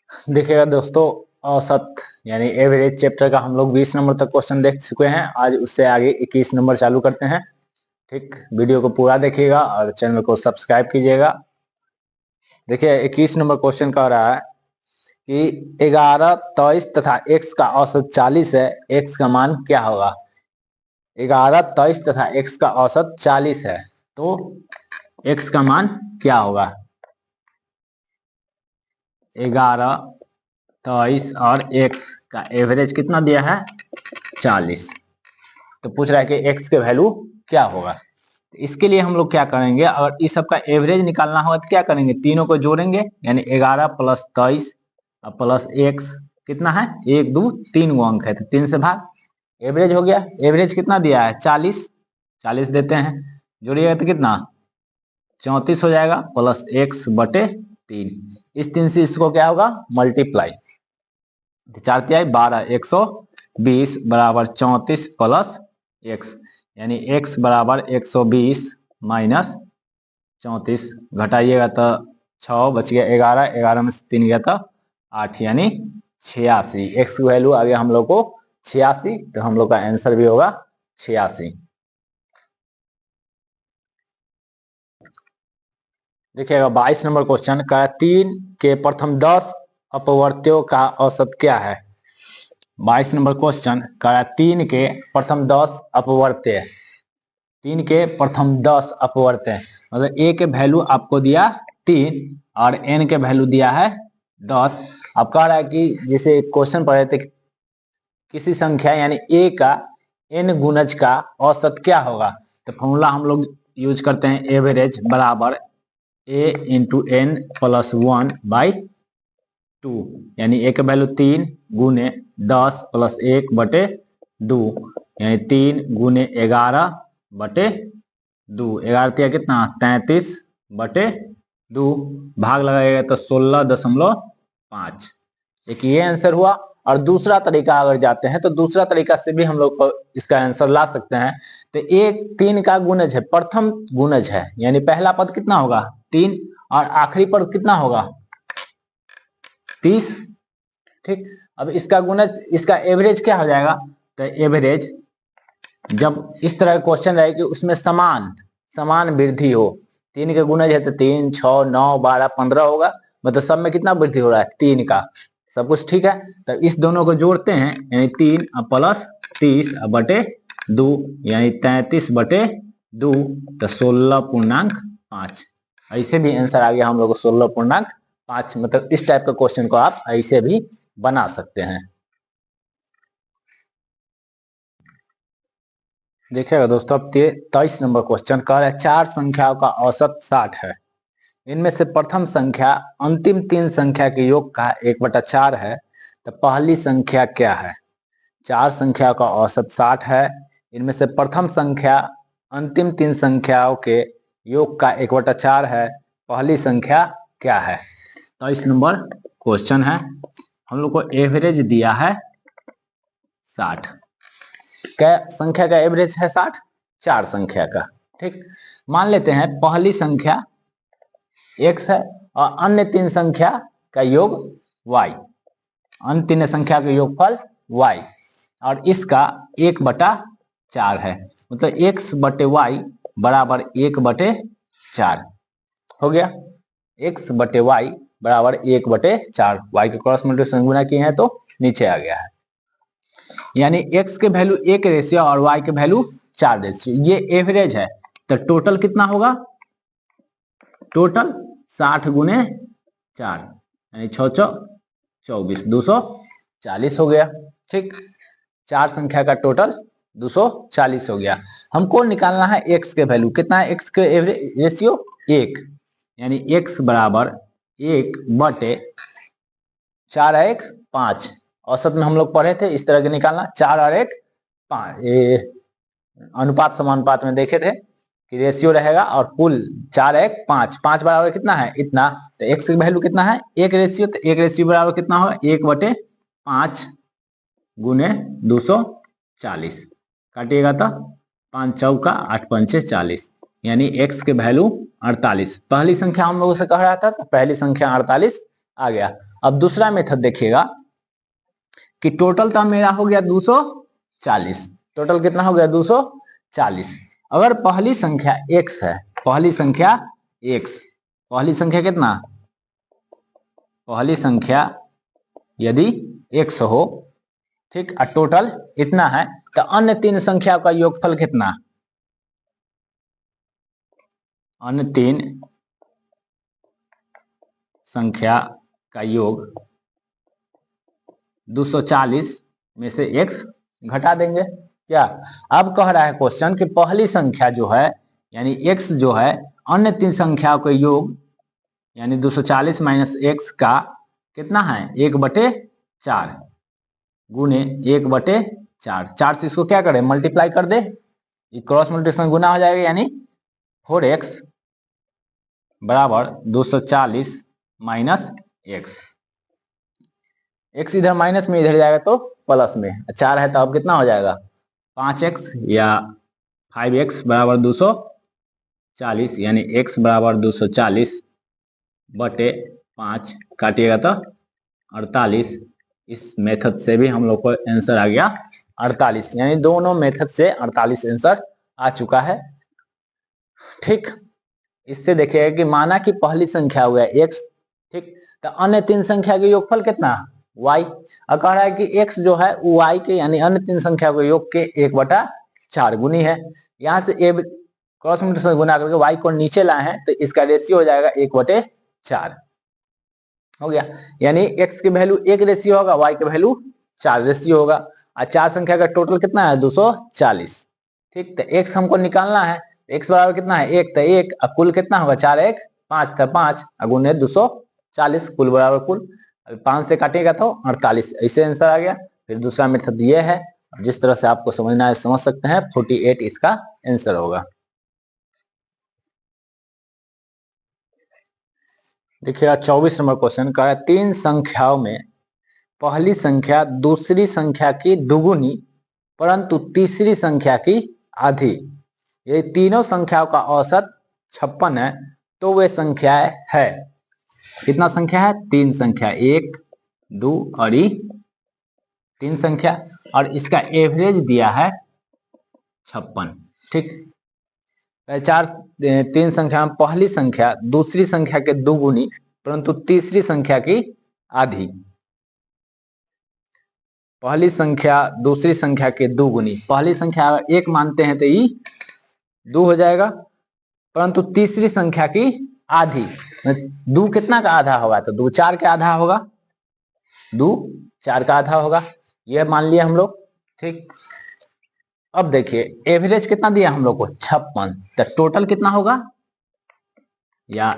देखिएगा दोस्तों, औसत यानी एवरेज चैप्टर का हम लोग 20 नंबर तक क्वेश्चन देख चुके हैं। आज उससे आगे 21 नंबर चालू करते हैं। ठीक, वीडियो को पूरा देखिएगा और चैनल को सब्सक्राइब कीजिएगा। देखिए 21 नंबर क्वेश्चन कह रहा है कि 11, 23 तथा x का औसत 40 है, x का मान क्या होगा। 11, 23 तथा x का औसत 40 है, तो x का मान क्या होगा। 11, 23 और x का एवरेज कितना दिया है, 40। तो पूछ रहा है कि x के वैल्यू क्या होगा। तो इसके लिए हम लोग क्या करेंगे, अगर इस सब का एवरेज निकालना होगा तो क्या करेंगे, तीनों को जोड़ेंगे, यानी 11 प्लस 23 और प्लस x कितना है, 1 2 3 अंक है, तो 3 से भाग, एवरेज हो गया। एवरेज कितना दिया है, 40, 40 देते हैं, जोड़िएगा तो कितना 34 हो जाएगा, प्लस x बटे 3। इस 3 से इसको क्या होगा, मल्टीप्लाई, 4 तिहाई 12, 120 बराबर 34 प्लस x, यानी x बराबर 120 माइनस 34, घटाइएगा तो 6 बच गया, 11, 11 में से 3 गया तो 8, यानी 86। x की वैल्यू आ गया हम लोग को 86, तो हम लोग का आंसर भी होगा 86। देखिएगा 22 नंबर क्वेश्चन का 3 के प्रथम 10 अपवर्त्यों का औसत क्या है। 22 नंबर क्वेश्चन का 3 के प्रथम 10 अपवर्त्य, 3 के प्रथम 10 अपवर्त्य मतलब a के वैल्यू आपको दिया 3 और n के वैल्यू दिया है 10। अब कह रहा है कि जैसे क्वेश्चन पढ़े थे, किसी संख्या यानी a का n गुणज का औसत क्या होगा। तो फॉर्मूला हम लोग यूज करते हैं, एवरेज बराबर a इंटू एन प्लस 1/2, यानी a का वैल्यू 3 गुने 10 प्लस 1 बटे 2, यानी 3 गुने 11 बटे 2, 11 तिया कितना 33 बटे 2, भाग लगाएगा तो 16.5। एक ये आंसर हुआ। और दूसरा तरीका अगर जाते हैं तो दूसरा तरीका से भी हम लोग इसका आंसर ला सकते हैं। तो एक 3 का गुणज है, प्रथम गुणज है, यानी पहला पद कितना होगा 3 और आखिरी पद कितना होगा 30। ठीक, अब इसका गुणज, इसका एवरेज क्या हो जाएगा। तो एवरेज जब इस तरह का क्वेश्चन रहे कि उसमें समान समान वृद्धि हो, 3 के गुणज है तो 3, 6, 9, 12, 15 होगा, मतलब सब में कितना वृद्धि हो रहा है 3 का, सब कुछ ठीक है। तो इस दोनों को जोड़ते हैं, यानी 3 प्लस 30 बटे 2, यानी 33 बटे 2, तो 16.5। ऐसे भी आंसर आ गया हम लोग को 16.5। मतलब इस टाइप का क्वेश्चन को आप ऐसे भी बना सकते हैं। देखिएगा दोस्तों, अब 23 नंबर क्वेश्चन कह रहा है 4 संख्याओं का औसत 60 है, इनमें से प्रथम संख्या अंतिम 3 संख्या के योग का 1/4 है, तो पहली संख्या क्या है। 4 संख्याओं का औसत 60 है, इनमें से प्रथम संख्या अंतिम 3 संख्याओं के योग का 1/4 है, पहली संख्या क्या है। 23 नंबर क्वेश्चन है, हम लोग को एवरेज दिया है 60। क्या संख्या का एवरेज है 60, 4 संख्या का। ठीक, मान लेते हैं पहली संख्या x है और अन्य 3 संख्या का योग y, अन्य 3 संख्या का योगफल y, और इसका 1/4 है, मतलब x बटे y बराबर 1/4 हो गया। x बटे y बराबर 1/4, y के क्रॉस मल्टीप्लिकेशन गुना किए हैं तो नीचे आ गया है, यानी x के वैल्यू 1 रेशियो और y के वैल्यू 4 रेशियो, ये एवरेज है। तो टोटल कितना होगा, टोटल 60 गुने 4 यानी 6 24, 240 हो गया। ठीक, 4 संख्या का टोटल 240 हो गया। हमको निकालना है x के वैल्यू, कितना है x के एवरेज रेशियो 1, यानी x बराबर 1 बटे 4 और 1 5। औसत में हम लोग पढ़े थे इस तरह के निकालना, 4 और 1 5, ये अनुपात समानुपात में देखे थे कि रेशियो रहेगा, और कुल 4 1 5, 5 बराबर कितना है इतना, तो x की वैल्यू कितना है 1 रेशियो, तो 1 रेशियो बराबर कितना होगा 1/5 गुने 240, काटिएगा तो 5 चौका 8 पंचे 40, यानी x के वैल्यू 48। पहली संख्या हम लोगों से कह रहा था, तो पहली संख्या 48 आ गया। अब दूसरा मेथड देखिएगा कि टोटल तो मेरा हो गया 240। टोटल कितना हो गया 240। अगर पहली संख्या x है, पहली संख्या x, पहली संख्या कितना, पहली संख्या यदि x हो, ठीक, और टोटल इतना है, तो अन्य तीन संख्या का योगफल कितना, अन्य तीन संख्या का योग 240 में से x घटा देंगे क्या। अब कह रहा है क्वेश्चन कि पहली संख्या जो है यानी x जो है अन्य तीन संख्याओं के योग यानी 240 माइनस x का कितना है 1/4 गुने 1/4। 4 से इसको क्या करें मल्टीप्लाई कर दे, क्रॉस मल्टीप्लिकेशन गुना हो जाएगा, यानी 4x बराबर 240 माइनस x। x इधर माइनस में इधर जाएगा तो प्लस में, 4 है तो अब कितना हो जाएगा 5x या 5x बराबर 240, यानी x बराबर 240 बटे 5, काटिएगा तो 48। इस मेथड से भी हम लोग को आंसर आ गया 48, यानी दोनों मेथड से 48 आंसर आ चुका है। ठीक, इससे देखिएगा कि माना कि पहली संख्या हुआ x, ठीक, तो अन्य तीन संख्या के योगफल कितना y, और कह रहा है कि x जो है y के यानी अन्य तीन संख्या के योग के 1/4 गुनी है। यहाँ से a क्रॉस मल्टीप्लिकेशन गुना करके y को नीचे लाए हैं तो इसका रेशियो हो जाएगा 1/4 हो गया, यानी x की वैल्यू 1 रेशियो होगा, y की वैल्यू 4 रेशियो होगा, और 4 संख्या का टोटल कितना है 240। ठीक, तो x हमको निकालना है, x बराबर कितना है 1, तो 1, और कुल कितना होगा 4 1 5 का 5 गुने 240, कुल बराबर कुल, 5 से काटेगा तो 48, ऐसे आंसर आ गया। फिर दूसरा मेथड ये है, जिस तरह से आपको समझना है समझ सकते हैं, 48 इसका आंसर होगा। देखिएगा 24 नंबर क्वेश्चन का है, तीन संख्याओं में पहली संख्या दूसरी संख्या की दुगुनी परंतु तीसरी संख्या की आधी, ये तीनों संख्याओं का औसत 56 है, तो वे संख्याएं है, कितना संख्या है, तीन संख्या, 1 2 और 3 संख्या, और इसका एवरेज दिया है 56। ठीक, तीन संख्या में पहली संख्या दूसरी संख्या के दुगुनी परंतु तीसरी संख्या की आधी, पहली संख्या दूसरी संख्या के दुगुनी, पहली संख्या अगर 1 मानते हैं तो ये 2 हो जाएगा, परंतु तीसरी संख्या की आधी, 2 कितना का आधा होगा, तो 2 4 का आधा होगा, 2 4 का आधा होगा, यह मान लिया हम लोग। ठीक, अब देखिए एवरेज कितना दिया हम लोग को 56, तो टोटल कितना होगा, या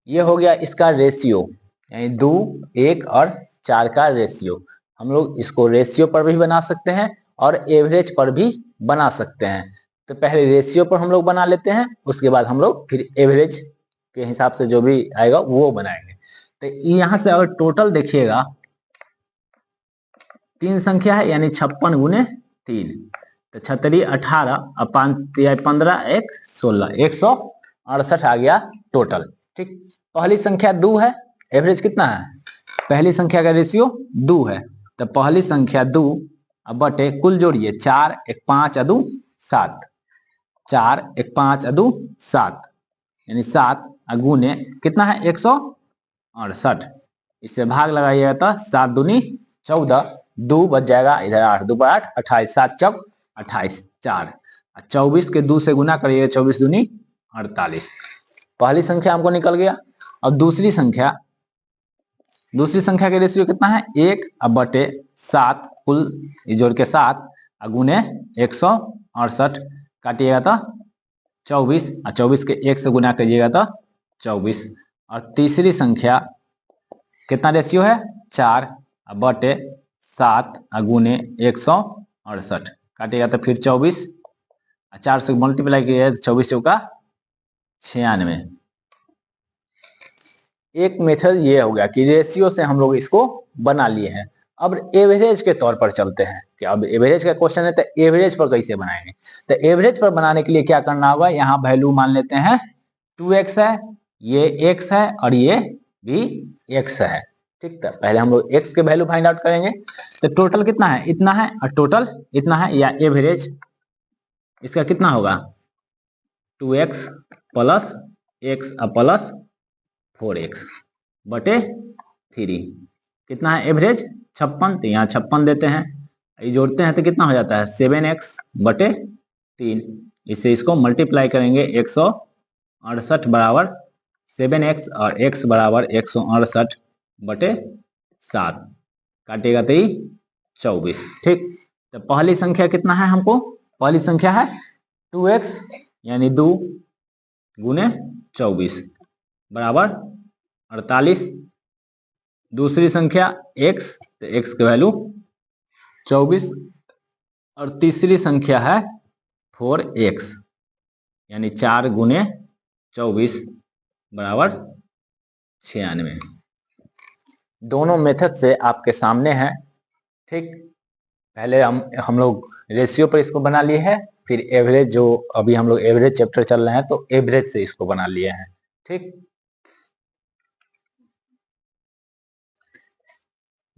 ये हो गया इसका रेशियो, यानी 2 1 और 4 का रेशियो। हम लोग इसको रेशियो पर भी बना सकते हैं और एवरेज पर भी बना सकते हैं, तो पहले रेशियो पर हम लोग बना लेते हैं, उसके बाद हम लोग फिर एवरेज के हिसाब से जो भी आएगा वो बनाएंगे। तो यहां से अगर टोटल देखिएगा, तीन संख्या है यानी 56 गुने 3, तो 36 18 और 5 15 1 16, 168 आ गया टोटल। ठीक, पहली संख्या 2 है, एवरेज कितना है, पहली संख्या का रेशियो 2 है, तो पहली संख्या 2 बटे कुल जोड़िए 4 1 5 2 7, 4 1 5 2 7, यानी 7 गुने कितना है 168, इससे भाग लगाइएगा तो 7 दूनी 14, 2 बच जाएगा इधर 8 2 8 28, 7 चौक 28, 4 24 के 2 से गुना करिएगा 24 दूनी 48, पहली संख्या हमको निकल गया। और दूसरी संख्या के रेशियो कितना है 1 बटे 7, कुल जोड़ के 7 गुने 168, काटिएगा तो 24, और 24 के 1 से गुना करिएगा तो 24, और तीसरी संख्या कितना रेशियो है 4 बटे 7 गुने 168, काटिएगा तो फिर 24, 4 से मल्टीप्लाई किया 24 चौका 96। एक मेथड ये हो गया कि रेशियो से हम लोग इसको बना लिए हैं। अब एवरेज के तौर पर चलते हैं कि अब एवरेज का क्वेश्चन है, तो एवरेज पर कैसे बनाएंगे। तो एवरेज पर बनाने के लिए क्या करना होगा, यहाँ वैल्यू मान लेते हैं 2x है, ये x है और ये भी x है। ठीक है, पहले हम लोग x के वैल्यू फाइंड आउट करेंगे। तो टोटल कितना है, इतना है, और टोटल इतना है, या एवरेज इसका कितना होगा 2x plus x plus 4x बटे 3। कितना है एवरेज 56, तो यहाँ 56 देते हैं, ये जोड़ते हैं तो कितना हो जाता है 7x बटे 3। इससे इसको मल्टीप्लाई करेंगे 168 बराबर 7x और x बराबर 168 बटे 7, काटेगा तो 24। ठीक, तो पहली संख्या कितना है हमको, पहली संख्या है 2x यानी 2 गुने 24 बराबर 48। दूसरी संख्या x, तो x की वैल्यू 24, और तीसरी संख्या है 4x यानी 4 गुने 24 बराबर 96। दोनों मेथड से आपके सामने है। ठीक, पहले हम लोग रेशियो पर इसको बना लिए हैं, फिर एवरेज, जो अभी हम लोग एवरेज चैप्टर चल रहे हैं तो एवरेज से इसको बना लिए हैं। ठीक,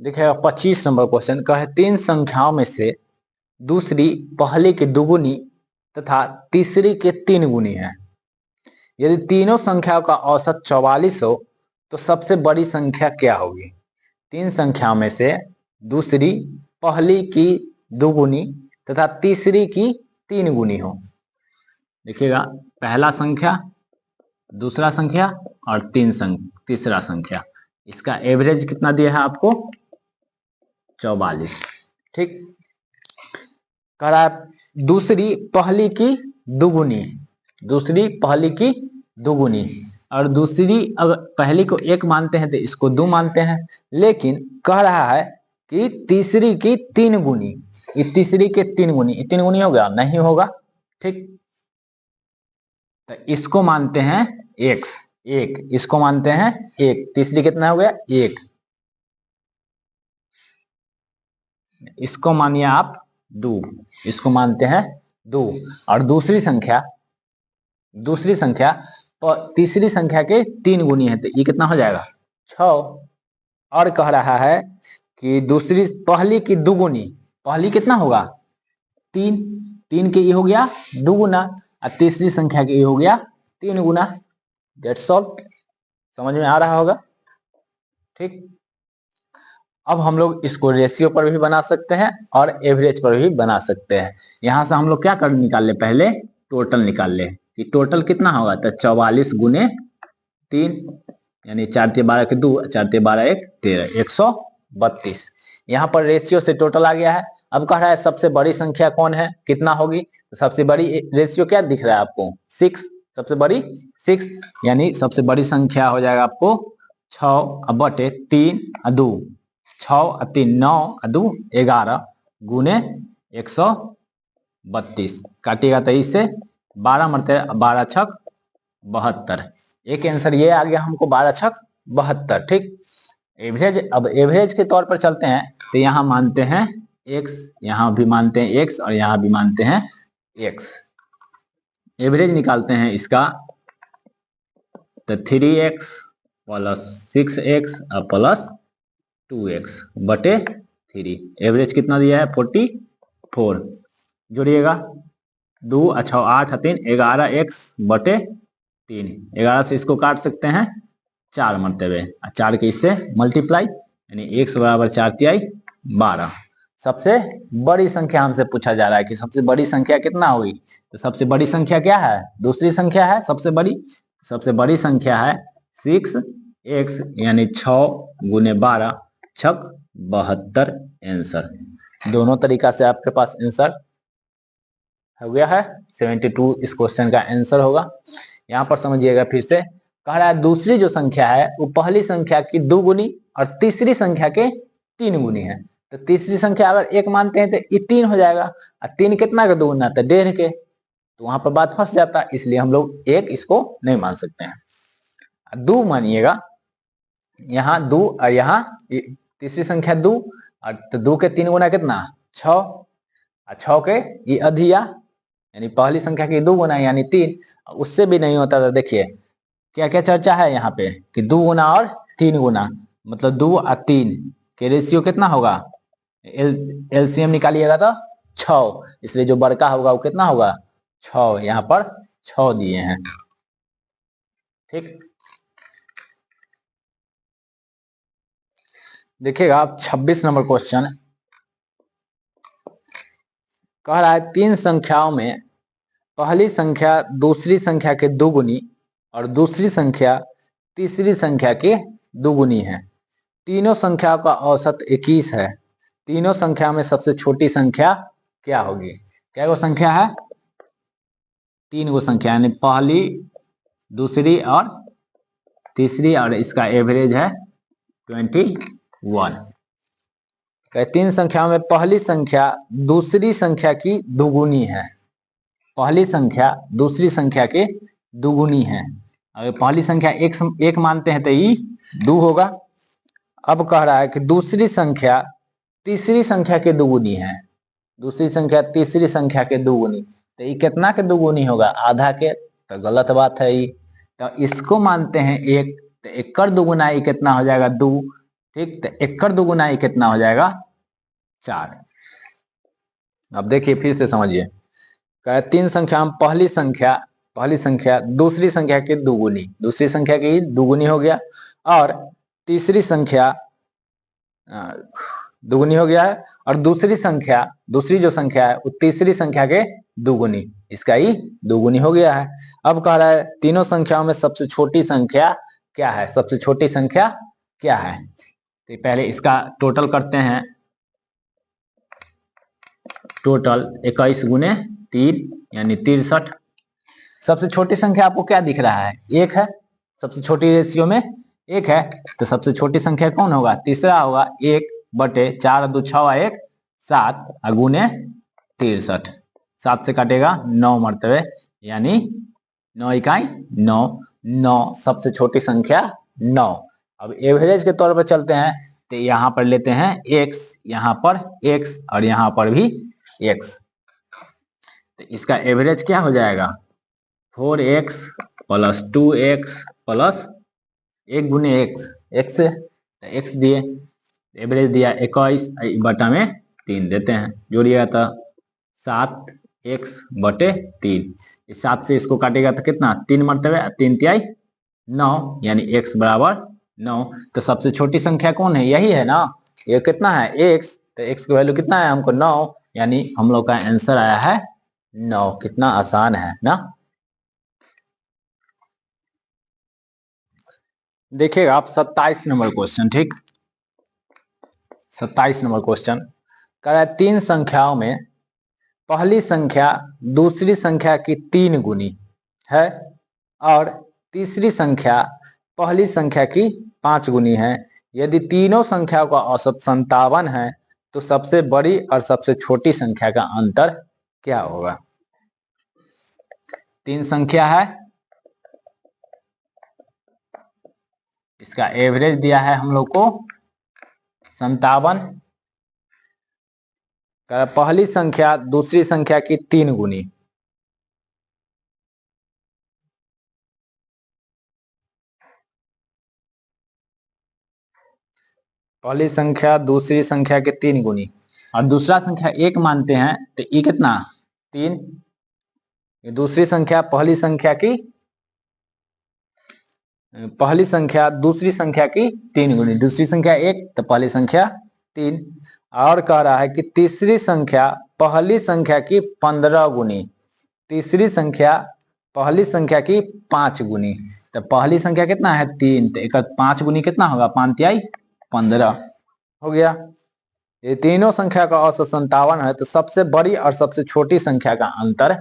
देखिएगा 25 नंबर क्वेश्चन का है, 3 संख्याओं में से दूसरी पहले की दुगुनी तथा तीसरी के 3 गुनी है। यदि तीनों संख्याओं का औसत 44 हो तो सबसे बड़ी संख्या क्या होगी। 3 संख्याओं में से दूसरी पहली की दुगुनी तथा तीसरी की 3 गुनी हो। देखिएगा पहला संख्या, दूसरा संख्या और तीसरा संख्या, इसका एवरेज कितना दिया है आपको 44। ठीक, कह रहा है दूसरी पहली की दुगुनी, दूसरी पहली की दुगुनी, और दूसरी अगर पहली को 1 मानते हैं तो इसको 2 मानते हैं, लेकिन कह रहा है कि तीसरी की 3 गुनी, ये तीसरी के 3 गुनी, 3 गुनी हो गया, नहीं होगा। ठीक, तो इसको मानते हैं x, एक इसको मानते हैं 1, तीसरी कितना हो गया 1, इसको मानिए आप 2, इसको मानते हैं 2, और दूसरी संख्या तो तीसरी संख्या के 3 गुनी है, तो ये कितना हो जाएगा 6। और कह रहा है कि दूसरी पहली की दुगुनी, पहली कितना होगा 3, 3 के ये हो गया 2 गुना, और तीसरी संख्या के ये हो गया 3 गुना। दैट्स ऑल, समझ में आ रहा होगा। ठीक, अब हम लोग इसको रेशियो पर भी बना सकते हैं और एवरेज पर भी बना सकते हैं। यहां से हम लोग क्या कर निकाल ले, पहले टोटल निकाल ले कि टोटल कितना होगा, तो 44 गुने 3 यानी 4 × 12 के 2, 4 × 12 1 13, 132। यहाँ पर रेशियो से टोटल आ गया है। अब कह रहा है सबसे बड़ी संख्या कौन है, कितना होगी, तो सबसे बड़ी रेशियो क्या दिख रहा है आपको 6, सबसे बड़ी 6, यानी सबसे बड़ी संख्या हो जाएगा आपको 6 बटे 3 2, 6 और 3 9 और 2 11 गुने 132, काटिएगा 23 से 12 मरते 12 छक 72। एक आंसर ये आ गया हमको 12 छक 72। ठीक, एवरेज, अब एवरेज के तौर पर चलते हैं, तो यहाँ मानते हैं x, यहाँ भी मानते हैं x और यहाँ भी मानते हैं x। एवरेज निकालते हैं इसका, तो 3x plus 6x plus 2x बटे 3, एवरेज कितना दिया है 44। जोड़िएगा 2 अच्छा 8 3 11x बटे 3, 11 से इसको काट सकते हैं 4 मरतबे, 4 के इससे मल्टीप्लाई, यानी x बराबर 4 तिहाई 12। सबसे बड़ी संख्या हमसे पूछा जा रहा है कि सबसे बड़ी संख्या कितना होगी, तो सबसे बड़ी संख्या क्या है, दूसरी संख्या है सबसे बड़ी संख्या है 6x यानी 6 गुने 12 छक 72 आंसर। दोनों तरीका से आपके पास आंसर हो गया है। 72 इस क्वेश्चन का आंसर होगा। यहाँ पर समझिएगा फिर से, कह रहा है दूसरी जो संख्या है वो पहली संख्या की 2 गुनी और तीसरी संख्या के 3 गुनी है। तो तीसरी संख्या अगर 1 मानते हैं तो ये 3 हो जाएगा, और 3 कितना का 2 गुना, तो 1.5 के, तो वहां पर बात फंस जाता है, इसलिए हम लोग 1 इसको नहीं मान सकते हैं। 2 मानिएगा, यहाँ 2 और यहाँ तीसरी संख्या 2, और तो 2 के 3 गुना कितना 6, और 6 के ये अधिया यानी पहली संख्या की 2 गुना यानी 3, उससे भी नहीं होता था। देखिए क्या क्या चर्चा है यहाँ पे कि 2 गुना और 3 गुना, मतलब 2 और 3 के रेशियो कितना होगा, एलसीएम निकालिएगा तो 6, इसलिए जो बड़का होगा वो कितना होगा 6, यहाँ पर 6 दिए हैं। ठीक, देखिएगा आप 26 नंबर क्वेश्चन कह रहा है 3 संख्याओं में पहली संख्या दूसरी संख्या के दुगुनी और दूसरी संख्या तीसरी संख्या के दुगुनी है। तीनों संख्याओं का औसत 21 है। तीनों संख्या में सबसे छोटी संख्या क्या होगी? क्या गो संख्या है? 3 गो संख्या, यानी पहली दूसरी और तीसरी, और इसका एवरेज है 21। 3 संख्याओं में पहली संख्या दूसरी संख्या की दुगुनी है। पहली संख्या दूसरी संख्या के दुगुनी है। अगर पहली संख्या एक मानते हैं तो ये 2 होगा। अब कह रहा है कि दूसरी संख्या तीसरी संख्या के दुगुनी है। दूसरी संख्या तीसरी संख्या के दुगुनी, तो ये कितना के दुगुनी होगा? आधा के, तो गलत बात है ये। तो इसको मानते हैं 1, तो 1 कर दुगुना ये कितना हो जाएगा 2। ठीक, तो 1 कर दुगुना ये कितना हो जाएगा 4। अब देखिए फिर से समझिए, 3 संख्या में पहली संख्या दूसरी संख्या की दुगुनी, दूसरी संख्या की दुगुनी हो गया, और तीसरी संख्या दुगुनी हो गया है, और दूसरी जो संख्या है वो तीसरी संख्या के दुगुनी, इसका ही दुगुनी हो गया है। अब कह रहा है तीनों संख्याओं में सबसे छोटी संख्या क्या है? सबसे छोटी संख्या क्या है? तो पहले इसका टोटल करते हैं। टोटल 21 गुने 3 यानी 63। सबसे छोटी संख्या आपको क्या दिख रहा है? 1 है। सबसे छोटी रेशियो में 1 है, तो सबसे छोटी संख्या कौन होगा? तीसरा होगा। 1/4 2 6 1 7 गुने 63। 7 से काटेगा 9 मरतबे, यानी 9 इकाई 9। 9 सबसे छोटी संख्या 9। अब एवरेज के तौर पर चलते हैं, तो यहाँ पर लेते हैं x, यहाँ पर x और यहाँ पर भी x, तो इसका एवरेज क्या हो जाएगा? 4x प्लस 2x प्लस 1 गुने x से x दिए, एवरेज दिया 21 बटा में 3 देते हैं, जोड़िएगा तो 7x बटे 3। इस 7 से इसको काटेगा तो कितना? 3 मरतबे, 3 तिहाई 9, यानी x बराबर 9। तो सबसे छोटी संख्या कौन है? यही है ना। ये कितना है? x, तो x की वैल्यू कितना है हमको? 9, यानी हम लोग का आंसर आया है 9। कितना आसान है ना। देखिएगा आप 27 नंबर क्वेश्चन। ठीक, 27 नंबर क्वेश्चन कह रहा है 3 संख्याओं में पहली संख्या दूसरी संख्या की 3 गुनी है, और तीसरी संख्या पहली संख्या की 5 गुनी है। यदि तीनों संख्याओं का औसत 57 है, तो सबसे बड़ी और सबसे छोटी संख्या का अंतर क्या होगा? 3 संख्या है, इसका एवरेज दिया है हम लोग को 57। पहली संख्या दूसरी संख्या की 3 गुनी, पहली संख्या दूसरी संख्या के 3 गुनी, और दूसरा संख्या 1 मानते हैं, तो ये कितना? 3। दूसरी संख्या पहली संख्या दूसरी संख्या की 3 गुनी, दूसरी संख्या 1 तो पहली संख्या 3। और कह रहा है कि तीसरी संख्या पहली संख्या की 15 गुनी, तीसरी संख्या पहली संख्या की 5 गुनी। तो पहली संख्या कितना है? 3, तो एक 5 गुनी कितना होगा? 5 तिहाई 15 हो गया। ये तीनों संख्या का औसत 57 है, तो सबसे बड़ी और सबसे छोटी संख्या का अंतर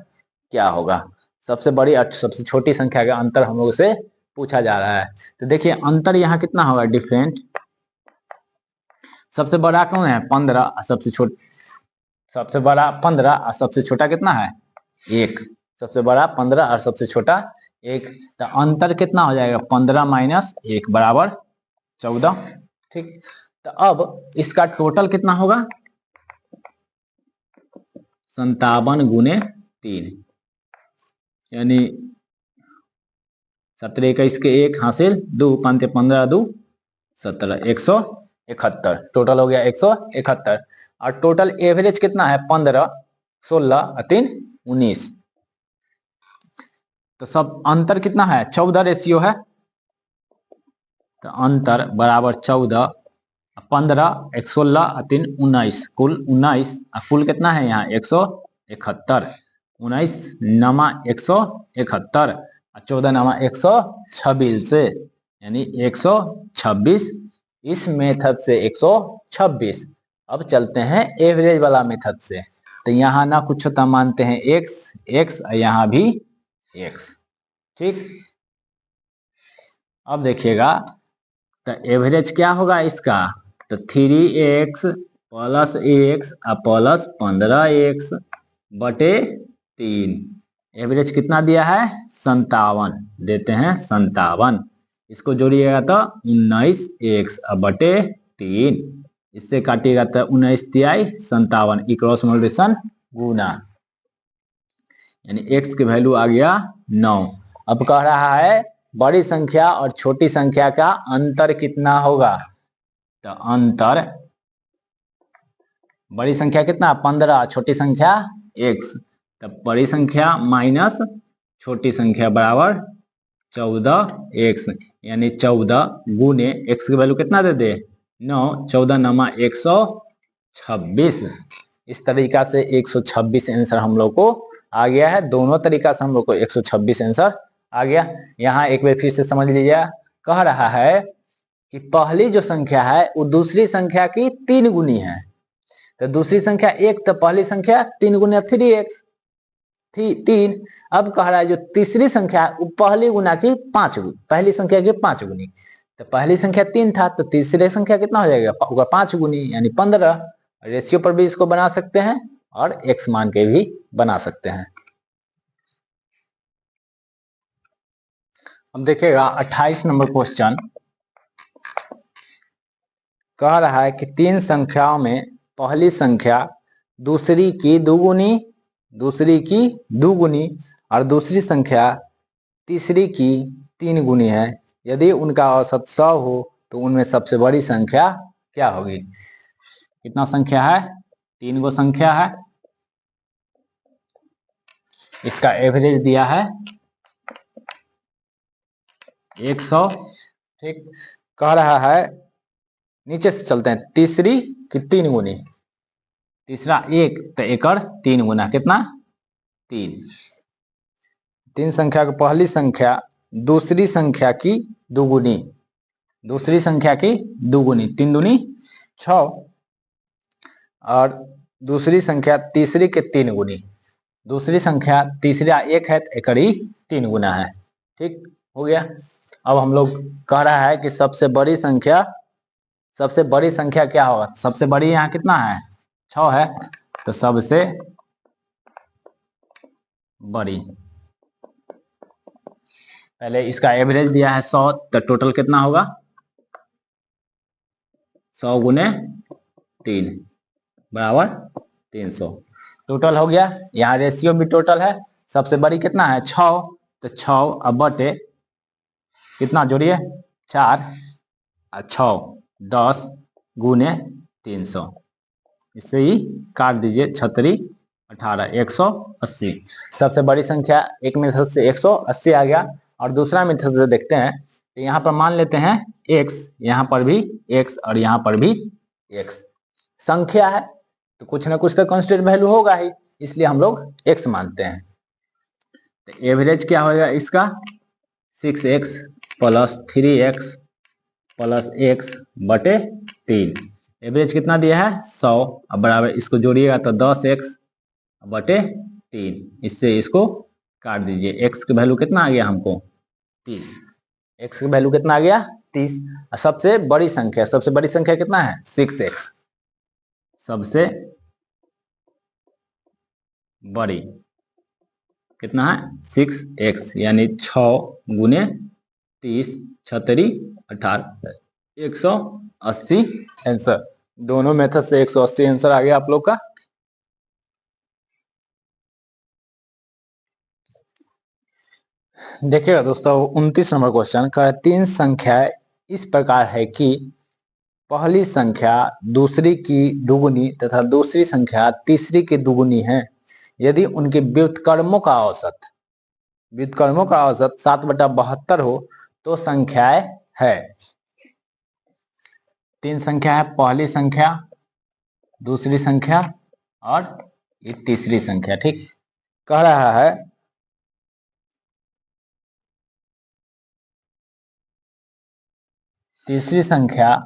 क्या होगा? सबसे बड़ी और सबसे छोटी संख्या का अंतर हम लोग से पूछा जा रहा है। तो देखिए अंतर यहाँ कितना होगा? डिफरेंट। सबसे बड़ा कौन है? 15, सबसे बड़ा 15 और सबसे छोटा कितना है? 1। सबसे बड़ा 15 और सबसे छोटा 1, तो अंतर कितना हो जाएगा? 15 माइनस 1 बराबर 14। ठीक, तो अब इसका टोटल कितना होगा? 57 गुने 3, यानी 17 21 के 1 हासिल 2 5 15 2 17 171 टोटल हो गया 171। और टोटल एवरेज कितना है 15 16 3 19। तो सब अंतर कितना है 14 रेशियो है। तो अंतर बराबर 14 15 16 3 19 कुल 19। कुल कितना है यहाँ 171। 19 नमा 171 और 14 नमा 126 से यानी 126। इस मेथड से 126। अब चलते हैं एवरेज वाला मेथड से। तो यहाँ ना कुछ होता मानते हैं x यहाँ भी x। ठीक, अब देखिएगा तो एवरेज क्या होगा इसका। तो 3x plus x plus 15x बटे 3। एवरेज कितना दिया है 57 देते हैं 57। इसको जोड़िएगा तो 19x बटे 3। इससे काटिएगा तो 19 तिहाई 57 ई क्रॉस मल्टीप्लिकेशन गुना यानी x की वैल्यू आ गया 9। अब कह रहा है बड़ी संख्या और छोटी संख्या का अंतर कितना होगा। तो अंतर बड़ी संख्या कितना 15 छोटी संख्या x। तब बड़ी संख्या माइनस छोटी संख्या बराबर 14x यानी 14 गुने x की वैल्यू कितना दे दे 9 14 नमा 126। इस तरीका से 126 आंसर हम लोग को आ गया है। दोनों तरीका से हम लोग को 126 आंसर आ गया। यहाँ एक बार फिर से समझ लीजिए, कह रहा है कि पहली जो संख्या है वो दूसरी संख्या की 3 गुनी है। तो दूसरी संख्या 1 तो पहली संख्या 3 गुना 3x 3। अब कह रहा है जो तीसरी संख्या है वो पहली गुना की 5 गुनी, पहली संख्या की 5 गुनी। तो पहली संख्या 3 था तो तीसरी संख्या कितना हो जाएगा होगा 5 गुनी यानी 15। रेशियो पर भी इसको बना सकते हैं और x मान के भी बना सकते हैं। अब देखिएगा 28 नंबर क्वेश्चन कह रहा है कि 3 संख्याओं में पहली संख्या दूसरी की दुगुनी, दूसरी की दुगुनी और दूसरी संख्या तीसरी की 3 गुनी है। यदि उनका औसत 100 हो तो उनमें सबसे बड़ी संख्या क्या होगी। कितना संख्या है 3 गो संख्या है। इसका एवरेज दिया है 100। ठीक, कह रहा है नीचे से चलते हैं तीसरी की 3 गुनी, तीसरा 1 तो एकड़ 3 गुना कितना 3। 3 संख्या को पहली संख्या दूसरी संख्या की दुगुनी, दूसरी संख्या की दुगुनी 3 दूनी 6 और दूसरी संख्या तीसरी के 3 गुनी, दूसरी संख्या तीसरा 1 है तो एकड़ ही 3 गुना है। ठीक हो गया। अब हम लोग कह रहा है कि सबसे बड़ी संख्या क्या होगा। सबसे बड़ी यहाँ कितना है 6 है तो सबसे बड़ी पहले इसका एवरेज दिया है 100 तो टोटल कितना होगा 100 गुने 3 बराबर 300 टोटल हो गया। यहाँ रेशियो भी टोटल है। सबसे बड़ी कितना है 6 तो 6 अब बटे कितना जोड़िए 4 और 6 10 गुने 300। इससे ही काट दीजिए 36 18 180। सबसे बड़ी संख्या एक मेथड से 180 आ गया। और दूसरा मेथड से देखते हैं तो यहाँ पर मान लेते हैं x, यहाँ पर भी x और यहाँ पर भी x। संख्या है तो कुछ ना कुछ तो कांस्टेंट वैल्यू होगा ही, इसलिए हम लोग x मानते हैं। तो एवरेज क्या होगा इसका 6x plus 3x plus x बटे 3। एवरेज कितना दिया है 100 अब बराबर इसको जोड़िएगा तो 10x बटे 3। इससे इसको काट दीजिए। x की वैल्यू कितना आ गया हमको 30। x की वैल्यू कितना आ गया 30। सबसे बड़ी संख्या कितना है 6x। सबसे बड़ी कितना है 6x यानी 6 गुने 30 36 18 180 आंसर। दोनों मेथड से 180 आंसर आ गया आप लोग का। देखिएगा दोस्तों 29 नंबर क्वेश्चन का तीन संख्या इस प्रकार है कि पहली संख्या दूसरी की दुगुनी तथा दूसरी संख्या तीसरी की दुगुनी है। यदि उनके व्युत्क्रमों का औसत 7/72 हो तो संख्याएं है। तीन संख्या है, पहली संख्या, दूसरी संख्या और ये तीसरी संख्या। ठीक, कह रहा है तीसरी संख्या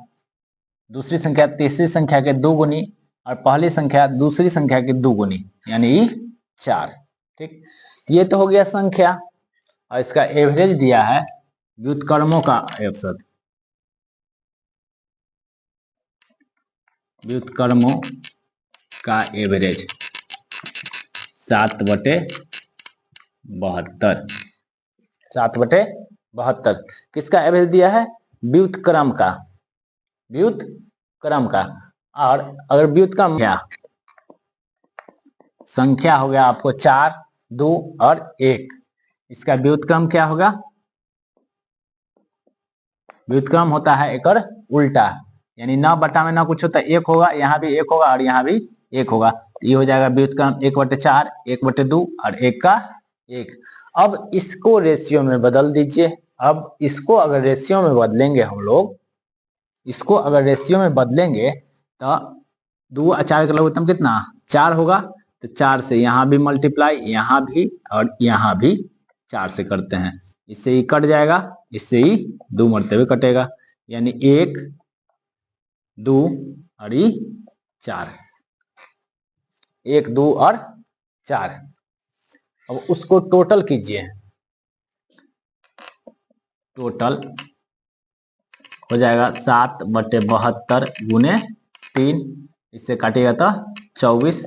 दूसरी संख्या तीसरी संख्या के दुगुनी और पहली संख्या दूसरी संख्या की दुगुनी यानी 4। ठीक, ये तो हो गया संख्या और इसका एवरेज दिया है व्युत्क्रमों का औसत। व्युत्क्रमों का एवरेज 7/72। 7/72 किसका एवरेज दिया है? व्युत्क्रम का। और अगर व्युत्क्रम संख्या हो गया आपको 4, 2 और 1, इसका व्युत्क्रम क्या होगा? व्युत्क्रम होता है एक उल्टा, यानी न बटा में ना कुछ होता है, 1 होगा, यहाँ भी 1 होगा और यहाँ भी 1 होगा। ये हो जाएगा व्युत्क्रम 1/4, 1/2 और 1 का 1। अब इसको रेशियो में बदल दीजिए। अब इसको अगर रेशियो में बदलेंगे हम लोग, इसको अगर रेशियो में बदलेंगे तो 2 और 4 का लघुत्तम कितना? 4 होगा। तो 4 से यहाँ भी मल्टीप्लाई, यहाँ भी और यहाँ भी 4 से करते हैं, इससे ही कट जाएगा, इससे ही 2 मरते कटेगा, यानी 1, 2 और 4। 1, 2 और 4। अब उसको टोटल कीजिए। टोटल हो जाएगा 7/72 गुने 3, इससे काटिएगा तो 24,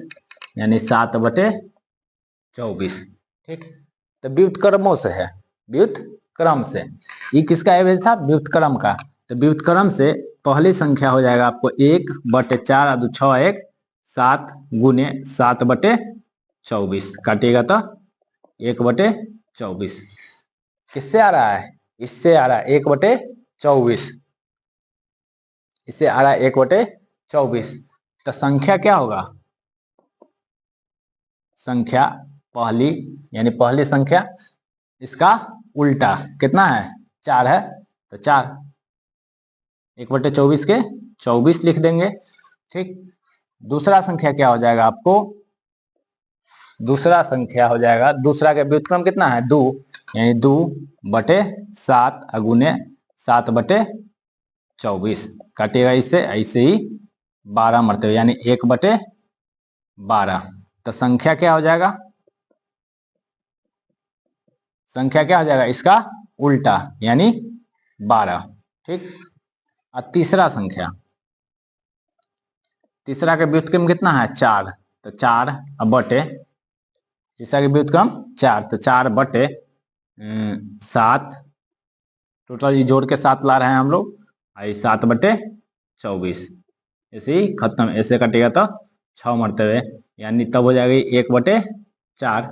यानी 7/24। ठीक, तो व्युत्क्रमों से है, व्युत्क्रम से। ये किसका एवरेज था? व्युत्क्रम का। तो व्युत्क्रम से पहली संख्या हो जाएगा आपको 1/4 और 2 6 1 7 गुने 7/24, काटिएगा तो 1/24। किससे आ रहा है? इससे आ रहा है 1/24, इससे आ रहा है 1/24। तो संख्या क्या होगा? संख्या पहली, यानी पहली संख्या, इसका उल्टा कितना है? 4 है, तो 4 1/24 के 24 लिख देंगे। ठीक, दूसरा संख्या क्या हो जाएगा आपको? दूसरा संख्या हो जाएगा, दूसरा का व्युत्क्रम कितना है? 2, यानी 2/7 गुने 7/24, काटिएगा इससे, ऐसे ही 12 मरते हुए, यानी 1/12। तो संख्या क्या हो जाएगा? संख्या क्या हो जाएगा? इसका उल्टा, यानी 12। ठीक, और तीसरा संख्या, तीसरा का व्युत्क्रम कितना है? 4, तो 4 बटे, तीसरा का व्युत्क्रम 4, तो 4/7, टोटल ये जोड़ के 7 ला रहे हैं हम लोग, 7/24, ऐसे ही खत्म, ऐसे कटेगा तो 6 मरते हुए, यानी तब हो जाएगा 1/4।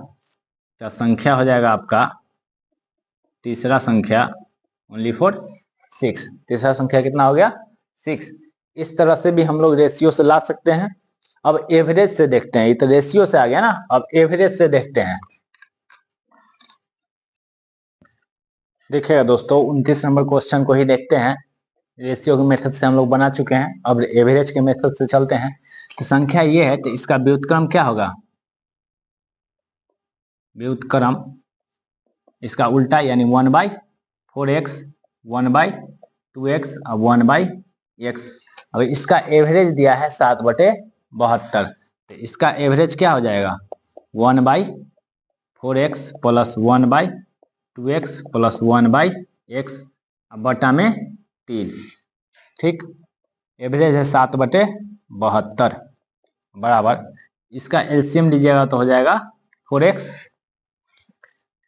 तो संख्या हो जाएगा आपका तीसरा संख्या ओनली फॉर 6। तीसरा संख्या कितना हो गया? 6। इस तरह से भी हम लोग रेशियो से ला सकते हैं। अब एवरेज से देखते हैं, ये तो रेशियो से आ गया ना, अब एवरेज से देखते हैं। देखिएगा दोस्तों 29 नंबर क्वेश्चन को ही देखते हैं। रेशियो के मेथड से हम लोग बना चुके हैं, अब एवरेज के मेथड से चलते हैं। तो संख्या ये है, तो इसका व्युत्क्रम क्या होगा? व्युत्क्रम इसका उल्टा, यानी 1/4x, 1/2x और 1/x। अब इसका एवरेज दिया है 7/72, तो इसका एवरेज क्या हो जाएगा? 1/4x plus 1/2x plus 1/x बटा में 3। ठीक, एवरेज है 7/72 बराबर, इसका एलसीएम लीजिएगा तो हो जाएगा 4x,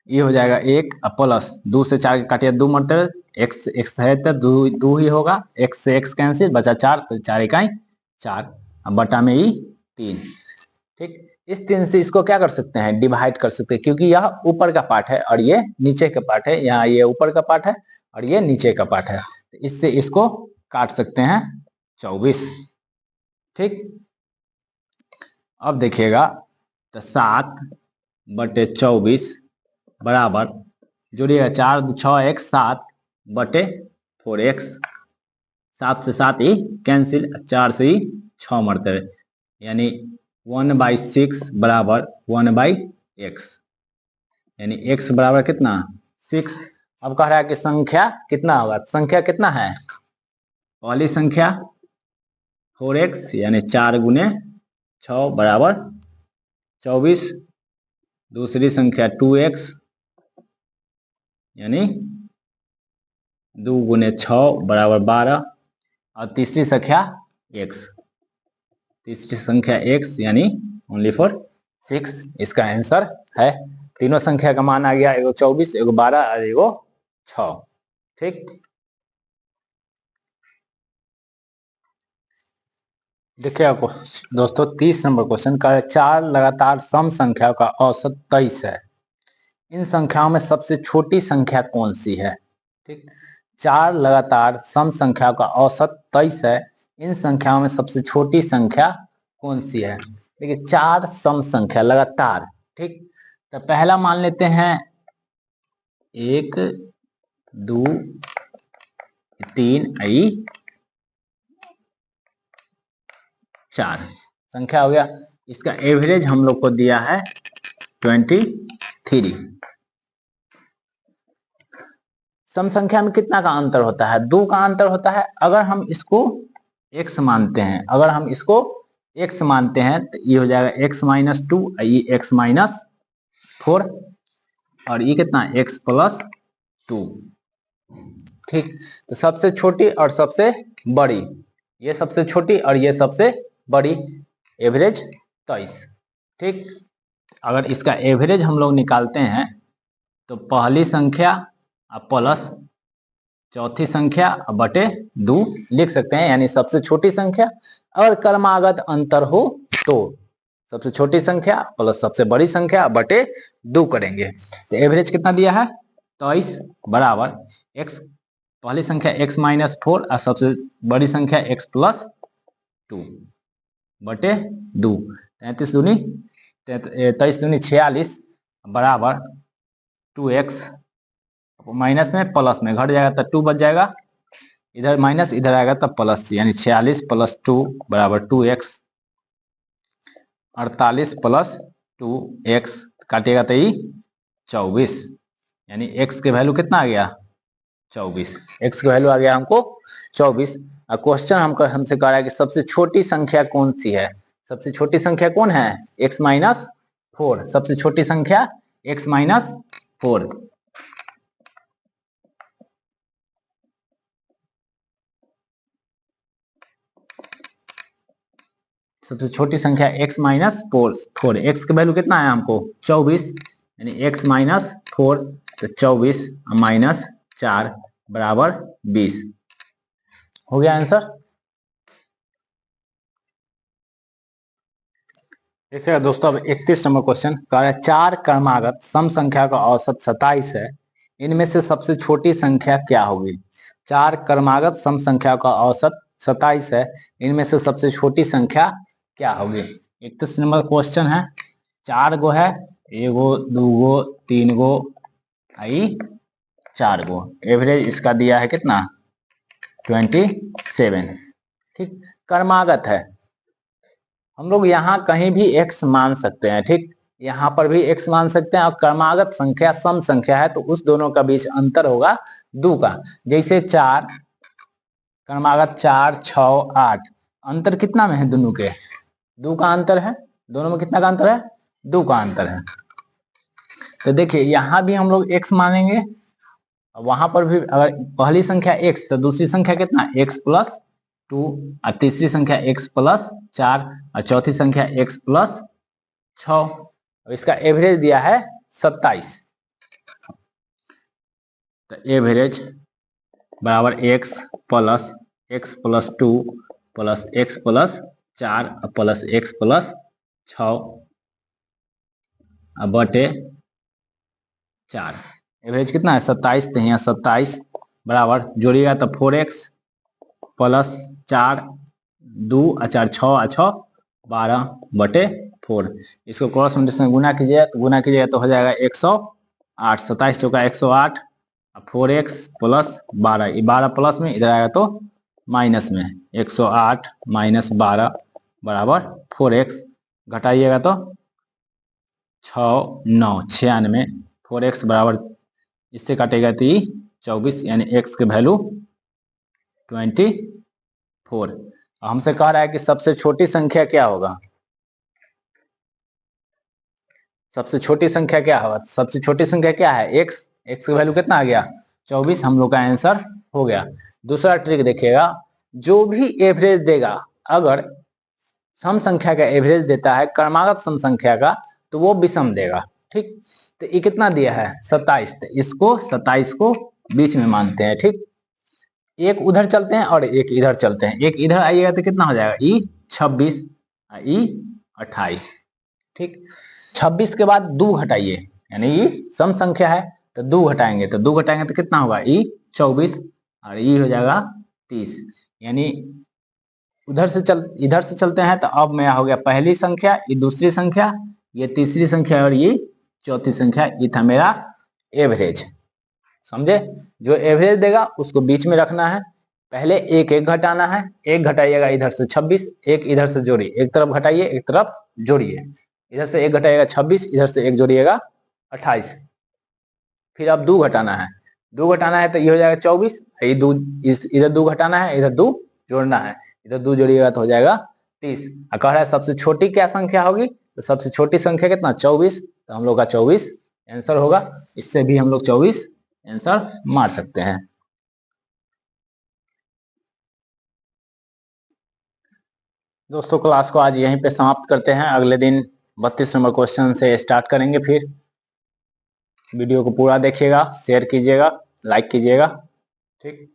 ये हो जाएगा 1 प्लस 2 से 4 काटिए 2 मरते हुए, x x है तो 2 ही होगा, x से x कैंसिल, बचा 4, तो 4 इकाई 4 बटा में ही 3। ठीक, इस 3 से इसको क्या कर सकते हैं, डिवाइड कर सकते हैं, क्योंकि यह ऊपर का पार्ट है और ये नीचे का पार्ट है। यहाँ ये ऊपर का पार्ट है और ये नीचे का पार्ट है, इससे इसको काट सकते हैं 24। ठीक, अब देखिएगा तो 7/24 बराबर, जोड़िएगा 4×6 = 7/4x। 7 से 7 ही कैंसिल, 4 से ही 6 मरते हैं, यानी 1/6 बराबर 1/x, यानी x बराबर कितना 6। अब कह रहा है कि संख्या कितना होगा, संख्या कितना है, पहली संख्या 4x यानी 4×6 बराबर 24, दूसरी संख्या 2x यानी 2×6 बराबर 12, और तीसरी संख्या x यानी ओनली फॉर 6। इसका आंसर है, तीनों संख्या का मान आ गया, एगो 24, एगो 12 और एगो 6। ठीक, देखिए दोस्तों 30 नंबर क्वेश्चन का 4 लगातार सम संख्याओं का औसत 23 है, इन संख्याओं में सबसे छोटी संख्या कौन सी है। ठीक, 4 लगातार सम संख्याओं का औसत 23 है, इन संख्याओं में सबसे छोटी संख्या कौन सी है। देखिए 4 सम संख्या लगातार, ठीक, तो पहला मान लेते हैं 1 2 3 4 संख्या हो गया, इसका एवरेज हम लोग को दिया है 23। सम संख्या में कितना का अंतर होता है, 2 का अंतर होता है। अगर हम इसको x मानते हैं, अगर हम इसको x मानते हैं तो ये हो जाएगा x-2, ये x-4, और ये कितना x+2। ठीक, तो सबसे छोटी और सबसे बड़ी, ये सबसे छोटी और ये सबसे बड़ी, एवरेज 23। ठीक, अगर इसका एवरेज हम लोग निकालते हैं तो पहली संख्या प्लस चौथी संख्या बटे 2 लिख सकते हैं, यानी सबसे छोटी संख्या। अगर क्रमागत अंतर हो तो सबसे छोटी संख्या प्लस सबसे बड़ी संख्या बटे 2 करेंगे, तो एवरेज कितना दिया है 23 बराबर x, पहली संख्या x-4 और सबसे बड़ी संख्या x+2 बटे 2, 23×2 = 46 बराबर 2x, माइनस में प्लस में घट जाएगा तो 2 बच जाएगा, इधर माइनस इधर आएगा तो प्लस, यानी 46 + 2 बराबर 2x, 48 + 2x काटिएगा तो ये 24, यानी x के वैल्यू कितना आ गया 24, x की वैल्यू आ गया हमको 24। और क्वेश्चन हमसे कह रहा है कि सबसे छोटी संख्या कौन सी है, सबसे छोटी संख्या कौन है x-4, सबसे छोटी संख्या x-4। सबसे छोटी संख्या x-4, x की वैल्यू कितना है हमको 24, यानी x-4 तो 24 -4 बराबर 20 हो गया आंसर। देखिए दोस्तों अब 31 नंबर क्वेश्चन कह रहा है 4 क्रमागत सम संख्या का औसत 27 है, इनमें से सबसे छोटी संख्या क्या होगी। 4 क्रमागत सम संख्या का औसत 27 है, इनमें से सबसे छोटी संख्या क्या होगी। 31 नंबर क्वेश्चन है, 4 गो है, 1 गो 2 गो 3 गो 4 गो, एवरेज इसका दिया है कितना 27। ठीक, क्रमागत है, हम लोग यहाँ कहीं भी x मान सकते हैं। ठीक, यहाँ पर भी x मान सकते हैं, और क्रमागत संख्या सम संख्या है तो उस दोनों का बीच अंतर होगा 2 का। जैसे 4 क्रमागत 4 6 8, अंतर कितना में है दोनों के 2 का अंतर है, दोनों में कितना का अंतर है 2 का अंतर है। तो देखिए यहाँ भी हम लोग x मानेंगे, वहां पर भी अगर पहली संख्या x तो दूसरी संख्या कितना x+2, और तीसरी संख्या x+4 और चौथी संख्या x+6, और इसका एवरेज दिया है 27, तो एवरेज बराबर x+2 + x+4 + x+6 बटे 4। एवरेज कितना है 27, तो यहाँ 27 बराबर जोड़िएगा तो 4x प्लस 4 2 4 6 12 बटे 4। इसको क्रॉस मल्टीप्लिकेशन गुना कीजिएगा तो हो जाएगा 108। 27 चौका 108 4x प्लस 12, ये 12 प्लस में इधर आएगा तो माइनस में 108 माइनस 12 बराबर 4x। घटाइएगा तो 6 9 96। 4x बराबर इससे काटेगा तो 24, यानी x के वैल्यू 24। हमसे कह रहा है कि सबसे छोटी संख्या क्या होगा, सबसे छोटी संख्या क्या होगा। सबसे छोटी संख्या क्या है x, x की वैल्यू कितना आ गया 24, हम लोग का आंसर हो गया। दूसरा ट्रिक देखिएगा, जो भी एवरेज देगा, अगर सम संख्या का एवरेज देता है क्रमागत सम संख्या का, तो वो विषम देगा। ठीक, तो ये कितना दिया है 27, तो इसको 27 को बीच में मानते हैं। ठीक, एक उधर चलते हैं और एक इधर चलते हैं। एक इधर आइएगा तो कितना हो जाएगा ई 26 ई 28। ठीक, 26 के बाद 2 घटाइए, यानी ये सम संख्या है तो 2 घटाएंगे तो कितना होगा ई 24 और ई हो जाएगा 30। यानी इधर से चलते हैं तो अब मेरा हो गया पहली संख्या, ये दूसरी संख्या, ये तीसरी संख्या और ये चौथी संख्या। ये था मेरा एवरेज। समझे, जो एवरेज देगा उसको बीच में रखना है। पहले एक एक घटाना है, एक घटाइएगा इधर से 26, एक इधर से जोड़िए, एक तरफ घटाइए एक तरफ जोड़िए। इधर से एक घटाइएगा 26, इधर से एक जोड़िएगा 28। फिर अब 2 घटाना है, 2 घटाना है तो ये हो जाएगा 24, ये 2 इधर 2 घटाना है, इधर 2 जोड़ना है, इधर 2 जोड़िएगा तो हो जाएगा 30। कह रहा है सबसे छोटी क्या संख्या होगी, तो सबसे छोटी संख्या कितना 24, तो हम लोग का 24 आंसर होगा। इससे भी हम लोग 24 आंसर मार सकते हैं। दोस्तों क्लास को आज यहीं पे समाप्त करते हैं, अगले दिन 32 नंबर क्वेश्चन से स्टार्ट करेंगे। फिर वीडियो को पूरा देखिएगा, शेयर कीजिएगा, लाइक कीजिएगा। ठीक।